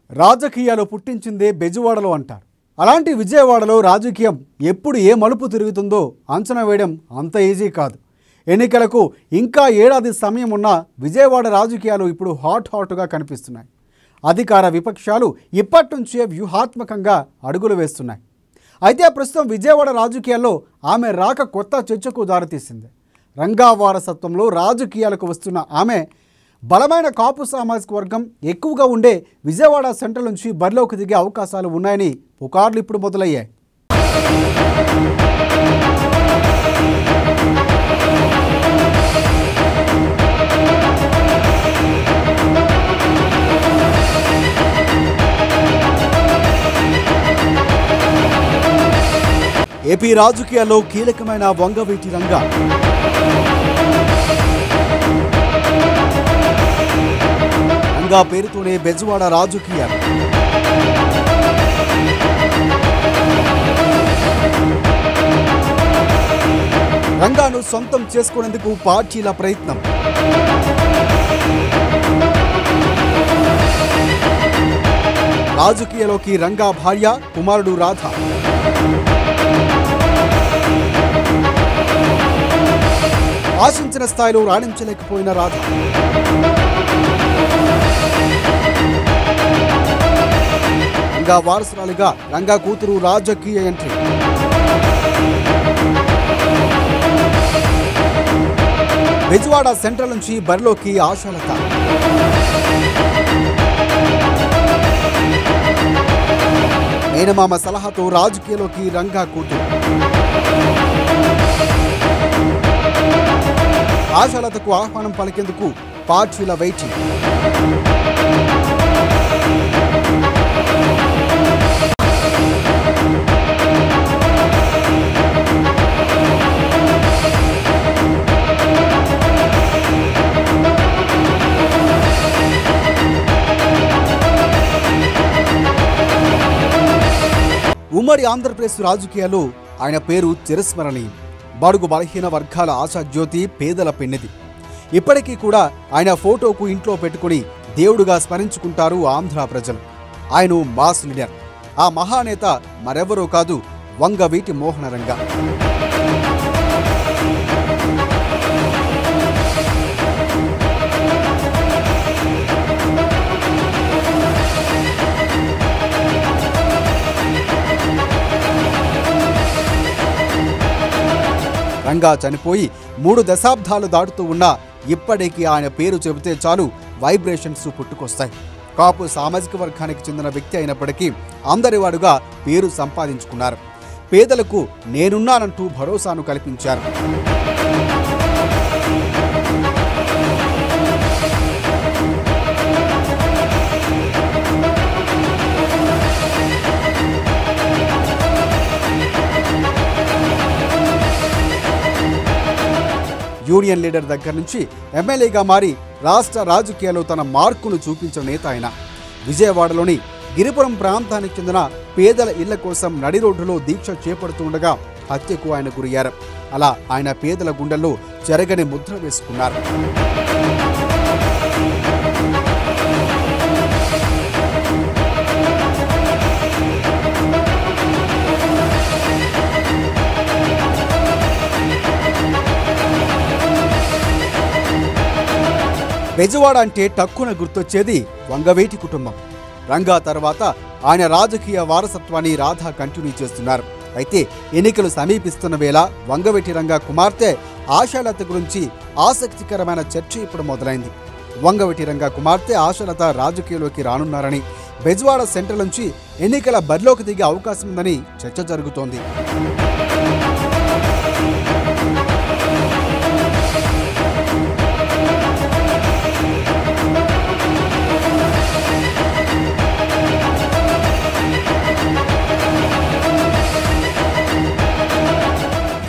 రాజకీయాలు పుట్టించిందే బెజవాడలో అంటారు. అలాంటి విజయవాడలో రాజకీయం ఎప్పుడు ఏ మలుపు తిరుగుతుందో అంచనా వేయడం అంత ఈజీ కాదు. ఎన్నికలకు ఇంకా ఏడాది సమయం ఉన్న విజయవాడ రాజకీయాలు ఇప్పుడు హాట్గా కనిపిస్తున్నాయి. అధికార విపక్షాలు ఇప్పటి నుంచే వ్యూహాత్మకంగా అడుగులు వేస్తున్నాయి. అయితే ప్రస్తుతం విజయవాడ రాజకీయాల్లో ఆమె రాక కొత్త చర్చకు దారితీసింది. రంగా వారసత్వంలో రాజకీయాలకు వస్తున్న ఆమె బలమైన కాపు సామాజిక వర్గం ఎక్కువగా ఉండే విజయవాడ సెంట్రల్ నుంచి బరిలోకి దిగే అవకాశాలు ఉన్నాయని పుకార్లు ఇప్పుడు మొదలయ్యాయి. ఏపీ రాజకీయాల్లో కీలకమైన వంగవీటి రంగా పేరుతోనే బెజవాడ రాజకీయాలు. రంగాను సొంతం చేసుకునేందుకు పార్టీల ప్రయత్నం. రాజకీయాల్లోకి రంగా భార్య కుమారుడు రాధ. ఆశించిన స్థాయిలో రాణించలేకపోయిన రాధ రంగా వారసురాలిగా రంగా కూతురు రాజకీయ ఎంట్రీ. బెజవాడ సెంట్రల్ నుంచి బరిలోకి ఆశాలత. మేనమామ సలహాతో రాజకీయాల్లోకి రంగా కూతురు. ఆశాలతకు ఆహ్వానం పలికేందుకు పార్టీల వెయిటింగ్. ఉమ్మడి ఆంధ్రప్రదేశ్ రాజకీయాల్లో ఆయన పేరు చిరస్మరణీయం. బడుగు బలహీన వర్గాల ఆశాజ్యోతి, పేదల పెన్నిది. ఇప్పటికీ కూడా ఆయన ఫోటోకు ఇంట్లో పెట్టుకుని దేవుడుగా స్మరించుకుంటారు ఆంధ్ర ప్రజలు. ఆయన మాస్ లీడర్. ఆ మహానేత మరెవరో కాదు, వంగవీటి మోహన రంగా. రంగా చనిపోయి 3 దశాబ్దాలు దాటుతూ ఉన్నా ఇప్పటికీ ఆయన పేరు చెబితే చాలు వైబ్రేషన్స్ పుట్టుకొస్తాయి. కాపు సామాజిక వర్గానికి చెందిన వ్యక్తి అయినప్పటికీ అందరివాడుగా పేరు సంపాదించుకున్నారు. పేదలకు నేనున్నానంటూ భరోసాను కల్పించారు. యూనియన్ లీడర్ దగ్గర నుంచి ఎమ్మెల్యేగా మారి రాష్ట్ర రాజకీయాల్లో తన మార్కును చూపించిన నేత ఆయన. విజయవాడలోని గిరిపురం ప్రాంతానికి చెందిన పేదల ఇళ్ల కోసం నడి రోడ్డులో దీక్ష చేపడుతుండగా హత్యకు ఆయన గురయ్యారు. అలా ఆయన పేదల గుండెల్లో చెరగని ముద్ర వేసుకున్నారు. బెజవాడ అంటే టక్కున గుర్తొచ్చేది వంగవీటి కుటుంబం. రంగా తర్వాత ఆయన రాజకీయ వారసత్వాన్ని రాధ కంటిన్యూ చేస్తున్నారు. అయితే ఎన్నికలు సమీపిస్తున్న వేళ వంగవీటి రంగా కుమార్తె ఆశాలత గురించి ఆసక్తికరమైన చర్చ ఇప్పుడు మొదలైంది. వంగవీటి రంగా కుమార్తె ఆశాలత రాజకీయాల్లోకి రానున్నారని, బెజవాడ సెంట్రల్ నుంచి ఎన్నికల బరిలోకి దిగే అవకాశం ఉందని చర్చ జరుగుతోంది.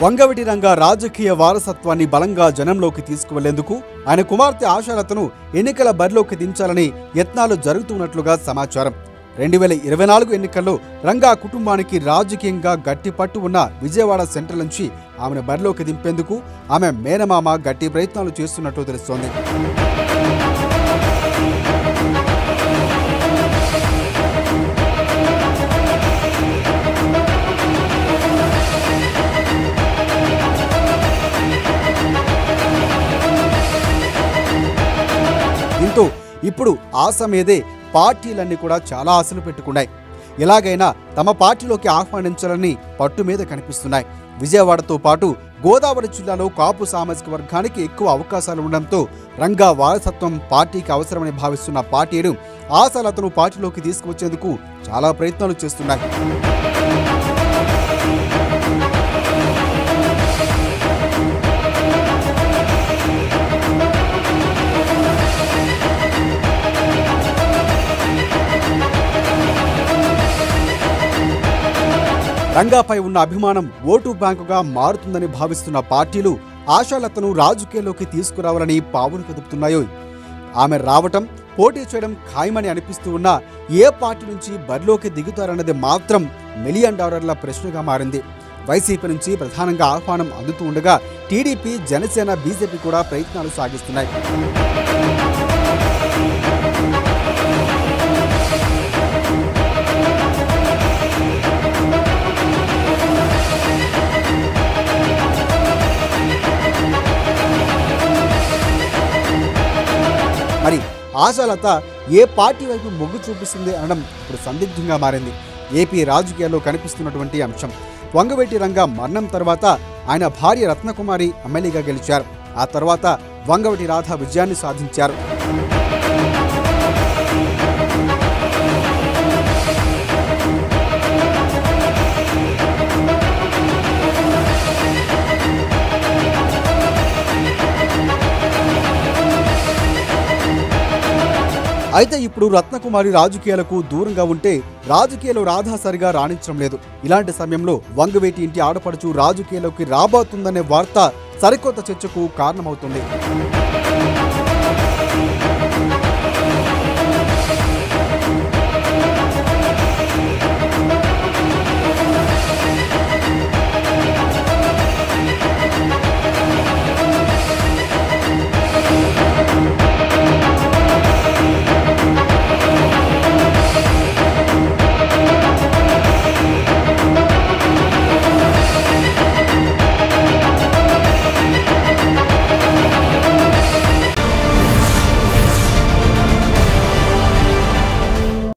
వంగవీటి రంగా రాజకీయ వారసత్వాన్ని బలంగా జనంలోకి తీసుకువెళ్లేందుకు ఆయన కుమార్తె ఆశాలతను ఎన్నికల బరిలోకి దించాలని యత్నాలు జరుగుతున్నట్లుగా సమాచారం. 2024 ఎన్నికల్లో రంగా కుటుంబానికి రాజకీయంగా గట్టి పట్టు ఉన్న విజయవాడ సెంట్రల్ నుంచి ఆమెను బరిలోకి దింపేందుకు ఆమె మేనమామ గట్టి ప్రయత్నాలు చేస్తున్నట్టు తెలుస్తోంది. దీంతో ఇప్పుడు ఆశ మీదే పార్టీలన్నీ కూడా చాలా ఆశలు పెట్టుకున్నాయి. ఎలాగైనా తమ పార్టీలోకి ఆహ్వానించాలని పట్టు మీద కనిపిస్తున్నాయి. విజయవాడతో పాటు గోదావరి జిల్లాలో కాపు సామాజిక వర్గానికి ఎక్కువ అవకాశాలు ఉండడంతో రంగా వారసత్వం పార్టీకి అవసరమని భావిస్తున్న పార్టీలు ఆశాలతను పార్టీలోకి తీసుకువచ్చేందుకు చాలా ప్రయత్నాలు చేస్తున్నాయి. రంగాపై ఉన్న అభిమానం ఓటు బ్యాంకుగా మారుతుందని భావిస్తున్న పార్టీలు ఆశాలతను రాజకీయాల్లోకి తీసుకురావాలని పావులు కదుపుతున్నాయో. ఆమె రావటం, పోటీ చేయడం ఖాయమని అనిపిస్తూ ఉన్నా ఏ పార్టీ నుంచి బరిలోకి దిగుతారన్నది మాత్రం $1,000,000 ప్రశ్నగా మారింది. వైసీపీ నుంచి ప్రధానంగా ఆహ్వానం అందుతూ ఉండగా టీడీపీ, జనసేన, బీజేపీ కూడా ప్రయత్నాలు సాగిస్తున్నాయి. మరి ఆశాలత ఏ పార్టీ వైపు మొగ్గు చూపిస్తుంది అనడం ఇప్పుడు సందిగ్ధంగా మారింది. ఏపీ రాజకీయాల్లో కనిపిస్తున్నటువంటి అంశం. వంగవీటి రంగా మరణం తర్వాత ఆయన భార్య రత్నకుమారి ఎమ్మెల్యేగా గెలిచారు. ఆ తర్వాత వంగవీటి రాధ విజయాన్ని సాధించారు. అయితే ఇప్పుడు రత్నకుమారి రాజకీయాలకు దూరంగా ఉంటే రాజకీయాలు రాధా సరిగా రాణించడం లేదు. ఇలాంటి సమయంలో వంగవీటి ఇంటి ఆడపడుచు రాజకీయాల్లోకి రాబోతుందనే వార్త సరికొత్త చర్చకు కారణమవుతుంది.